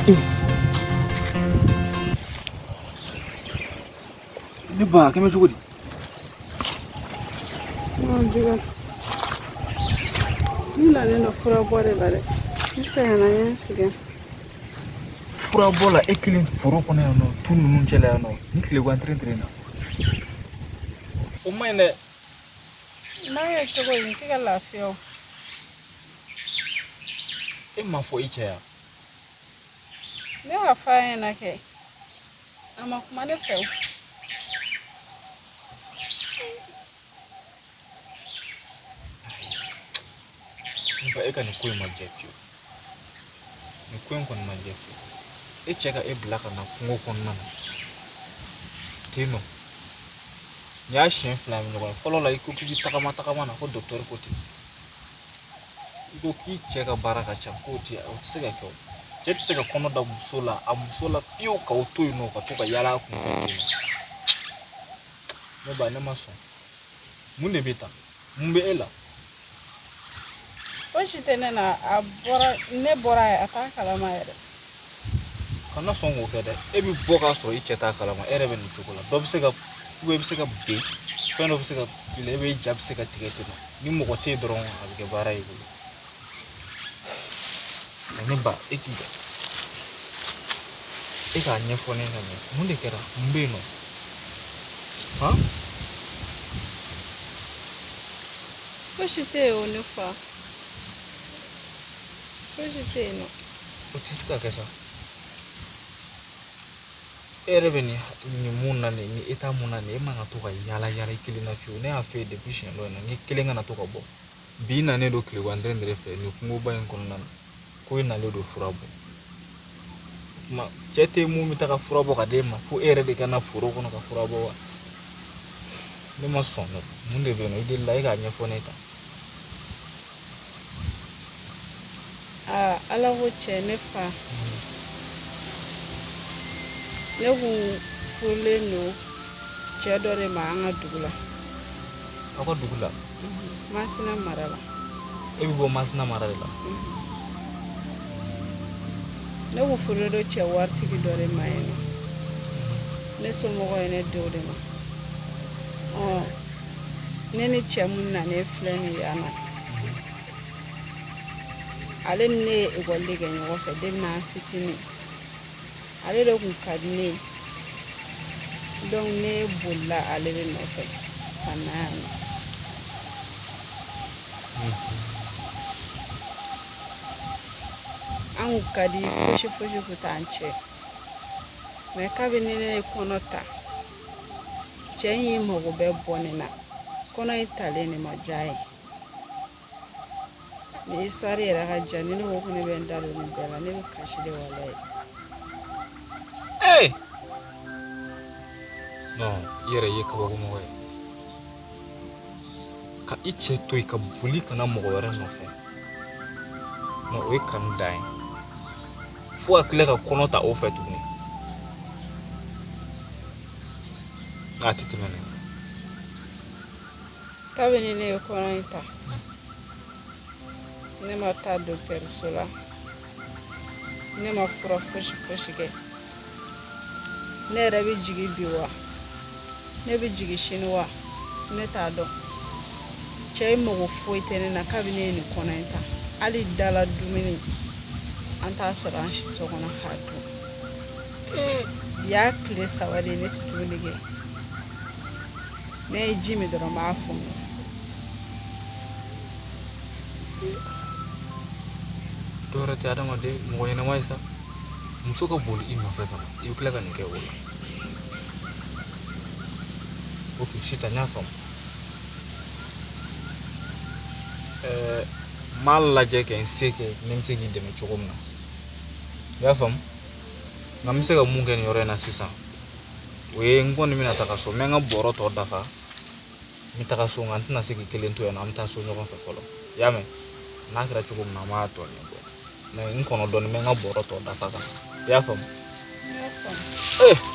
Ne ba kɛmɛ cogo di? Ni nalen don furabɔ de la dɛ. N sɛgɛnna n ye n sɛgɛn. Furabɔ la e kelen foro kɔnɔ yan nɔ tu ninnu cɛla yan nɔ ni tile gan na. O man ɲi dɛ. N'a ye cogo in tɛ ka lafiya o. E ma fɔ I cɛ ya? Ne y'a fɔ a ɲɛna kɛ. A ma kuma ne fɛ o. Ba e ka nin ko in ma jɛ fiyewu. Nin ko in kɔni ma jɛ fiyewu. E cɛ ka e bila ka na kungo kɔnɔna na. Ten nɔ. Ni y'a siɲɛ 2 min ɲɔgɔn ye. Fɔlɔ la I ko k'i bɛ tagama na ko docteur ko ten. I ko k'i cɛ ka baara ka ca k'o tɛ se ka kɛ o. Cɛ tɛ se ka kɔnɔ da muso la fiyewu ka o to yen nɔ ka to ka yala a kun fɛ ten. Ne ba ne ma sɔn. Mun de bɛ tan? Mun bɛ e la? Fosi tɛ ne na. Ne bɔra ye a t'a kalama yɛrɛ. Kana sɔn k'o kɛ dɛ. E bɛ bɔ k'a sɔrɔ I cɛ t'a kalama. E yɛrɛ bɛ nin cogo la. Dɔ bɛ se ka bɛ se ka ben. Fɛn dɔ bɛ se ka kile e bɛ ja bɛ se ka tigɛ ten. Ni mɔgɔ tɛ yen dɔrɔn a bɛ kɛ baara y'i bolo. Ne ba e k'i jɔ. E k'a ɲɛfɔ ne ka ɲɛ. Mun de kɛra? Mun bɛ yen nɔ? Han? Fosi tɛ yen o ne fa. Fosi tɛ yen nɔ. O tɛ se ka kɛ sa. E yɛrɛ bɛ nin mun na nin ni état mun na nin e man ka to ka yala I kelen na fiyewu. Ne y'a f'e ye depuis siɲɛ dɔ in na ni kelen kana to ka bɔ. Bi nalen don tile gan fɛ nin kungoba in kɔnɔna na ko I nalen don fura bɔ. Kuma cɛ tɛ mun bɛ taga fura bɔ ka d'e ma fo e yɛrɛ de ka na foro kɔnɔ ka fura bɔ wa? Ne ma sɔn dɛ. Mun de bɛ yen nɔ I delila e k'a ɲɛfɔ ne ta. Ala ko cɛ ne fa. Ne kun furulen don cɛ dɔ de ma an ka dugu la. Aw ka dugu la? Masina mara la. E bɛ bɔ Masina mara de la? Ne kun furulen don cɛ waritigi dɔ de ma yen nɔ. Ne somɔgɔw ye ne denw de ma. Ne ni cɛ mun nalen filɛ nin ye yan nɔ. Ale ni ne ye ekɔli kɛ ɲɔgɔn fɛ depuis n'an fitinin. Ale de kun ka di ne ye. Donc ne bolila ale de nɔfɛ ka na yan nɔ. An kun ka di fosi kun t'an cɛ. Mais kabini ne ye kɔnɔ ta cɛ in y'i mago bɛɛ bɔ ne na. Kɔnɔ in talen ne ma diya ye. Ni histoire yɛrɛ ka jan ni ne ko ko ne bɛ n da don nin bɛɛ la ne bɛ kasi de walahi. Hey! Non, I yɛrɛ ye kabakomɔgɔ ye. Ka I cɛ to yen ka boli ka na mɔgɔ wɛrɛ nɔfɛ. Non, o ye kanu dan ye. Fo ka tila ka kɔnɔ ta o fɛ tuguni. A tɛ tɛmɛ nin. Kabini ne ye kɔnɔ in ta ne ma taa dɔgɔtɔrɔso la. Ne ma fura fosi kɛ. Ne yɛrɛ bɛ jigin bi wa? Ne bɛ jigin sini wa? Ne t'a dɔn. Cɛ in mago foyi tɛ ne na kabini ne ye nin kɔnɔ in ta. Hali dala dumuni an t'a sɔrɔ an si so kɔnɔ k'a dun. Y'a tile 3 de ye ne tɛ dumuni kɛ. Ne ye ji min dɔrɔn n b'a fɔɔnɔ. Dɔwɛrɛ tɛ adamaden mɔgɔ ɲɛnama ye sa. Muso ka boli I nɔfɛ ka na I bɛ tila ka nin kɛ o la. Ok sisan n y'a faamu. N b'a lajɛ kɛ n se kɛ ni n bɛ se k'i dɛmɛ cogo min na. I y'a faamu? Nka n bɛ se ka mun kɛ nin yɔrɔ in na sisan o ye n kɔni bɛna taga so n bɛ n ka bɔrɔ tɔ dafa n bɛ taga so nka n tɛna se k'i kelen to yan nɔ an bɛ taa so ɲɔgɔn fɛ fɔlɔ. I y'a mɛn? N'a kɛra cogo min na an b'a tɔ ɲɛfɔ. Mais n kɔnɔ dɔɔnin n bɛ n ka bɔrɔ tɔ dafa ka na. I y'a faamu? N y'a faamu.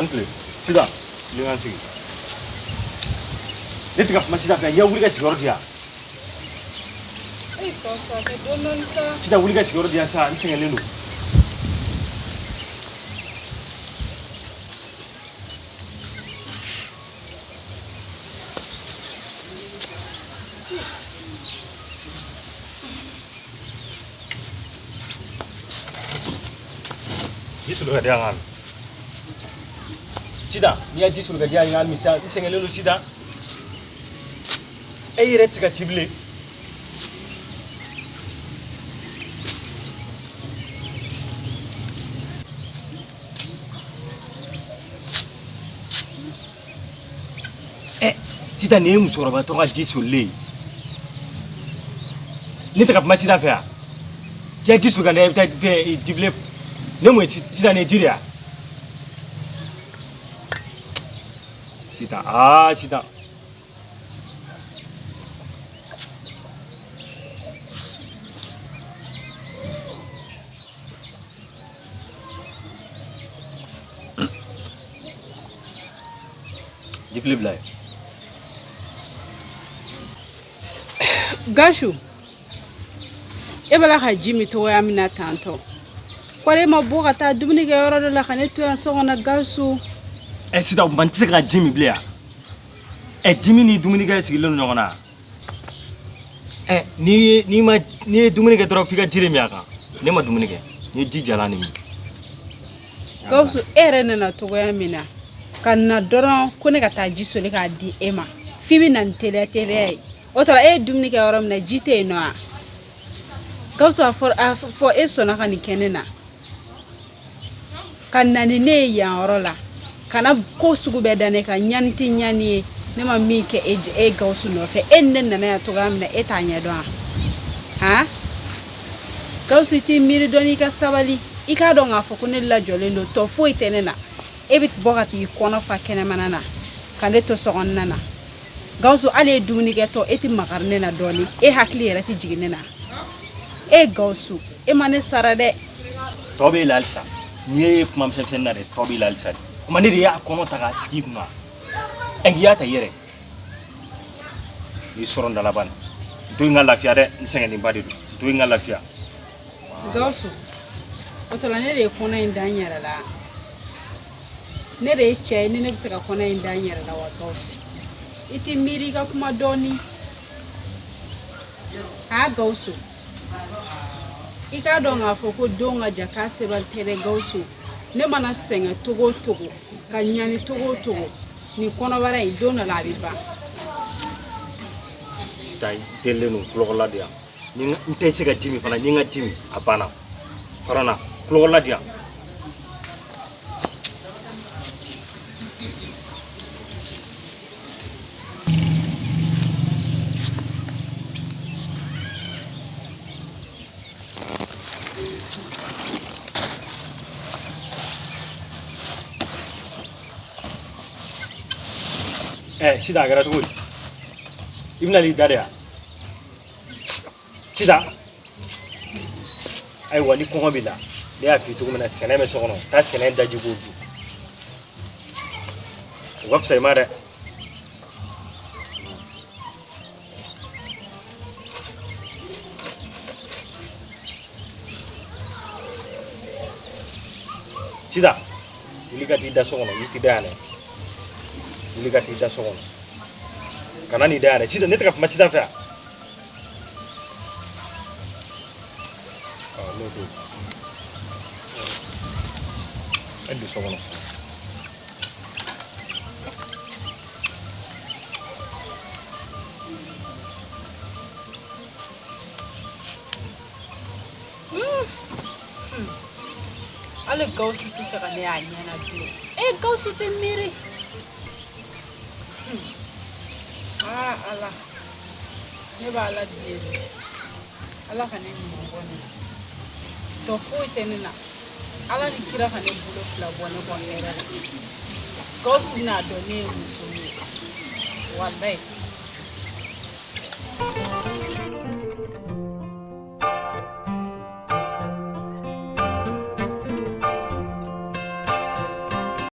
Antle, sida, jangan sih. Dia tengah masih tak ya wuli kasih orang dia. Kau sakit donon sa. Sida wuli kasih orang dia sa, ini sengaja lu. Disuruh dia ngan. Sida, dia disuruh dia ngan misal, ini sengaja lu sida. Ret sika tible. Sida ne musokɔrɔba tɔgɔ di solle. Ne tɛ ka kuma sida fɛ yan. K'i di so ka na i bɛ taa dibile. Ne mun ye sida ne jiri ya. Sida sida. Dibile bila ye. Gashu, e bala ka jimi to ya mina tanto. Kware ma bo ka ta dumuni ga yoro la ka ne to yan so na gasu. Sida man tɛ se ka jimi bila ya. Jimi ni dumuni kɛ sigilen ɲɔgɔn na. Ni ye dumuni kɛ dɔrɔn f'i ka jiri min a kan. Ne ma dumuni kɛ. Ni ji jalan ni min. Gasu ere nana to ya mina. Kana dɔrɔn ko ne ka taa ji soli k'a di e ma. Fi bi nan tele. O tora e dumuni kɛ yɔrɔ min na ji tɛ yen nɔ a. Gawusu a fɔ e sɔnna ka nin kɛ ne na. Ka na ni ne ye yan yɔrɔ la. Kana ko sugu bɛɛ da ne kan ɲani tɛ ɲani ye. Ne ma min kɛ e Gawusu nɔfɛ. E ne nana yan togoya min na e t'a ɲɛ dɔn a. Gawusu i t'i miiri dɔn i ka sabali. I k'a dɔn k'a fɔ ko ne lajɔlen don tɔ foyi tɛ ne na. E bɛ bɔ ka t'i kɔnɔ fa kɛnɛmana na. Ka ne to sɔgɔnɔna na. Gawusu ale ye dumuni kɛ tɔ e tɛ makari ne na dɔɔni. E hakili yɛrɛ tɛ jigin ne na. E Gawusu e ma ne sara dɛ. Tɔ b'e la halisa. N'i ye kuma misɛnnin na dɛ tɔ b'e la halisa. Kuma ne de y'a kɔnɔ ta k'a sigi kunna. K'i y'a ta i yɛrɛ. N'i sɔrɔ n da laban. N to yen n ka lafiya dɛ. N sɛgɛnnenba de don. N to yen n ka lafiya. Gawusu o tora ne de ye kɔnɔ in da n yɛrɛ la. Ne de ye cɛ ye ni ne bɛ se ka kɔnɔ in da n yɛrɛ la wa Gawusu. I t'i miiri I ka kuma dɔɔni. Gawusu I k'a dɔn k'a fɔ ko don ka ja k'a sebali tɛ dɛ Gawusu. Ne mana sɛgɛn togo o togo ka ɲani togo o togo nin kɔnɔbara in don dɔ la a bɛ ban. Taa delilen don kulɔgɔla de yan. N tɛ se ka dimi fana ni n ka dimi a banna. Farana kulɔgɔla de yan. Sida a kɛra cogo di? I bɛna n'i da de yan. Sida ayiwa ni kɔngɔ b'i la ne y'a f'i cogo min na sɛnɛ bɛ so kɔnɔ taa sɛnɛ daji k'o dun o ka fisa i ma dɛ. Sida wuli ka t'i da so kɔnɔ n'i t'i da yan dɛ. Wuli ka t'i da so kɔnɔ kana n'i da yan dɛ. Sida ne tɛ ka kuma Sida fɛ yan. N'o don e don so kɔnɔ. Ale Gawusu tɛ fɛ ka ne y'a ɲɛna bilen. Gawusu tɛ miiri. Ala ne b'a Ala deli Ala ka ne ɲuman bɔ ne na tɔ foyi tɛ ne na Ala ni kira ka ne bolo fila bɔ ne bɔ hɛrɛ la Gawusu bɛna dɔn ne ye muso ye walayi